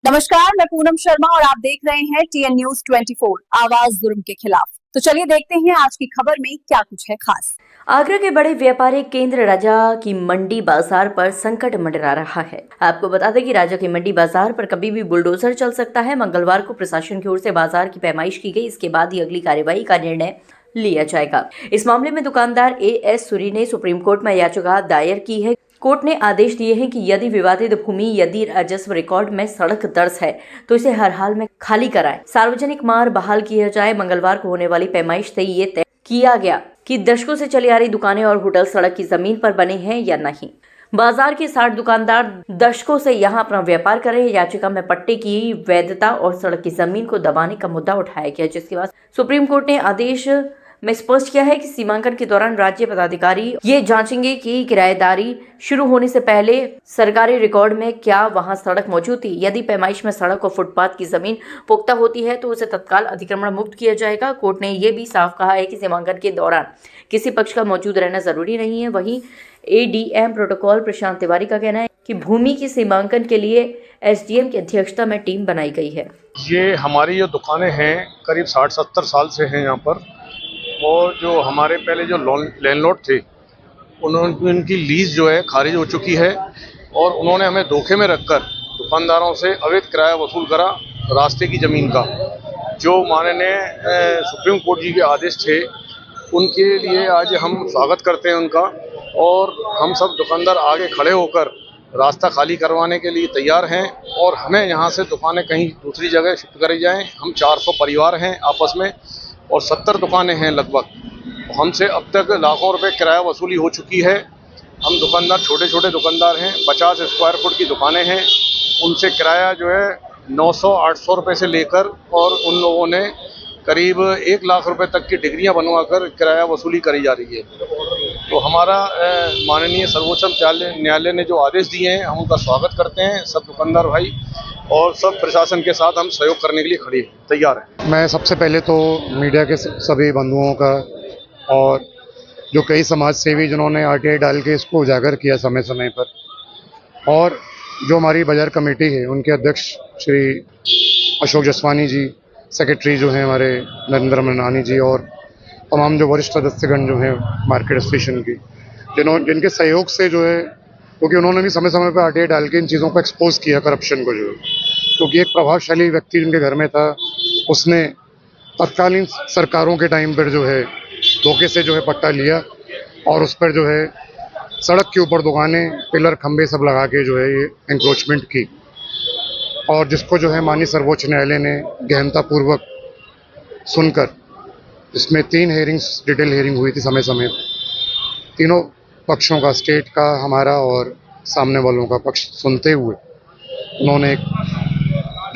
नमस्कार, मैं पूनम शर्मा और आप देख रहे हैं TN News 24 आवाज जुर्म के खिलाफ। तो चलिए देखते हैं आज की खबर में क्या कुछ है खास। आगरा के बड़े व्यापारिक केंद्र राजा की मंडी बाजार पर संकट मंडरा रहा है। आपको बता दें कि राजा की मंडी बाजार पर कभी भी बुलडोजर चल सकता है। मंगलवार को प्रशासन की ओर से बाजार की पैमाइश की गई, इसके बाद ही अगली कार्यवाही का निर्णय लिया जाएगा। इस मामले में दुकानदार AS सूरी ने सुप्रीम कोर्ट में याचिका दायर की है। कोर्ट ने आदेश दिए हैं कि यदि विवादित भूमि यदि राजस्व रिकॉर्ड में सड़क दर्ज है तो इसे हर हाल में खाली कराएं, सार्वजनिक मार्ग बहाल किया जाए। मंगलवार को होने वाली पैमाइश से ये तय किया गया कि दशकों से चली आ रही दुकानें और होटल सड़क की जमीन पर बने हैं या नहीं। बाजार के 60 दुकानदार दशकों से यहां अपना व्यापार कर रहे हैं। याचिका में पट्टे की वैधता और सड़क की जमीन को दबाने का मुद्दा उठाया गया, जिसके बाद सुप्रीम कोर्ट ने आदेश में स्पष्ट किया है कि सीमांकन के दौरान राज्य पदाधिकारी ये जांचेंगे कि किराएदारी शुरू होने से पहले सरकारी रिकॉर्ड में क्या वहां सड़क मौजूद थी। यदि पैमाइश में सड़क और फुटपाथ की जमीन पुख्ता होती है तो उसे तत्काल अतिक्रमण मुक्त किया जाएगा। कोर्ट ने यह भी साफ कहा है कि सीमांकन के दौरान किसी पक्ष का मौजूद रहना जरूरी नहीं है। वहीं ADM प्रोटोकॉल प्रशांत तिवारी का कहना है कि भूमि की सीमांकन के लिए SDM की अध्यक्षता में टीम बनाई गई है। ये हमारी जो दुकानें हैं करीब 60-70 साल से हैं यहाँ पर, और जो हमारे पहले जो लैंडलॉर्ड थे उनकी लीज जो है खारिज हो चुकी है, और उन्होंने हमें धोखे में रखकर दुकानदारों से अवैध किराया वसूल करा रास्ते की ज़मीन का। जो माननीय सुप्रीम कोर्ट जी के आदेश थे उनके लिए आज हम स्वागत करते हैं उनका, और हम सब दुकानदार आगे खड़े होकर रास्ता खाली करवाने के लिए तैयार हैं, और हमें यहाँ से दुकानें कहीं दूसरी जगह शिफ्ट करी जाएं। हम 400 परिवार हैं आपस में और 70 दुकानें हैं लगभग। हमसे अब तक लाखों रुपए किराया वसूली हो चुकी है। हम दुकानदार छोटे छोटे दुकानदार हैं, 50 स्क्वायर फुट की दुकानें हैं, उनसे किराया जो है 900-800 रुपये से लेकर, और उन लोगों ने करीब 1 लाख रुपए तक की डिग्रियां बनवाकर किराया वसूली करी जा रही है। तो हमारा माननीय सर्वोच्च न्यायालय ने जो आदेश दिए हैं हम उनका स्वागत करते हैं। सब दुकानदार भाई और सब प्रशासन के साथ हम सहयोग करने के लिए खड़े तैयार हैं। मैं सबसे पहले तो मीडिया के सभी बंधुओं का और जो कई समाज सेवी जिन्होंने RTI डाल के इसको उजागर किया समय समय पर, और जो हमारी बाजार कमेटी है उनके अध्यक्ष श्री अशोक जसवानी जी, सेक्रेटरी जो हैं हमारे नरेंद्र मनानी जी, और तमाम जो वरिष्ठ सदस्यगण जो हैं मार्केट एसोसिएशन की, जिनके सहयोग से जो है, क्योंकि उन्होंने भी समय समय पर RTI डाल के इन चीज़ों को एक्सपोज किया, करप्शन को जो है, क्योंकि एक प्रभावशाली व्यक्ति जिनके घर में था उसने तत्कालीन सरकारों के टाइम पर जो है धोखे से जो है पट्टा लिया, और उस पर जो है सड़क के ऊपर दुकानें, पिलर, खंबे सब लगा के जो है ये एंक्रोचमेंट की, और जिसको जो है माननीय सर्वोच्च न्यायालय ने गहनतापूर्वक सुनकर, इसमें 3 हेयरिंग्स, डिटेल हेयरिंग हुई थी समय समय, तीनों पक्षों का, स्टेट का, हमारा और सामने वालों का पक्ष सुनते हुए उन्होंने एक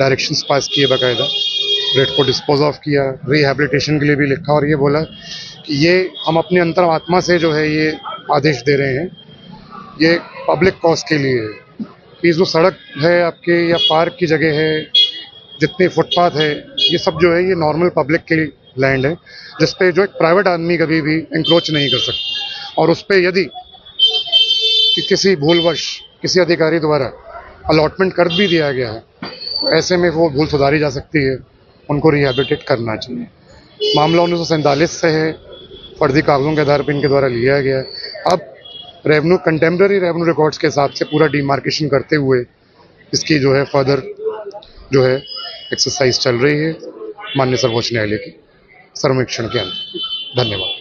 डायरेक्शंस पास किए, बाकायदा रेट को डिस्पोज ऑफ किया, रिहैबिलिटेशन के लिए भी लिखा, और ये बोला कि ये हम अपनी अंतरात्मा से जो है ये आदेश दे रहे हैं, ये पब्लिक कॉज के लिए है कि जो सड़क है आपके या पार्क की जगह है, जितने फुटपाथ है, ये सब जो है ये नॉर्मल पब्लिक के लैंड है, जिस पे जो एक प्राइवेट आदमी कभी भी इंक्रोच नहीं कर सकता, और उस पर यदि कि किसी भूलवश किसी अधिकारी द्वारा अलॉटमेंट कर भी दिया गया है तो ऐसे में वो भूल सुधारी जा सकती है, उनको रिहैबिलिटेट करना चाहिए। मामला 1947 से है, फर्जी कागजों के आधार पर इनके द्वारा लिया गया है। अब कंटेम्प्रेरी रेवेन्यू रिकॉर्ड्स के हिसाब से पूरा डिमार्केशन करते हुए इसकी जो है फर्दर जो है एक्सरसाइज चल रही है माननीय सर्वोच्च न्यायालय की सर्वेक्षण के अंदर। धन्यवाद।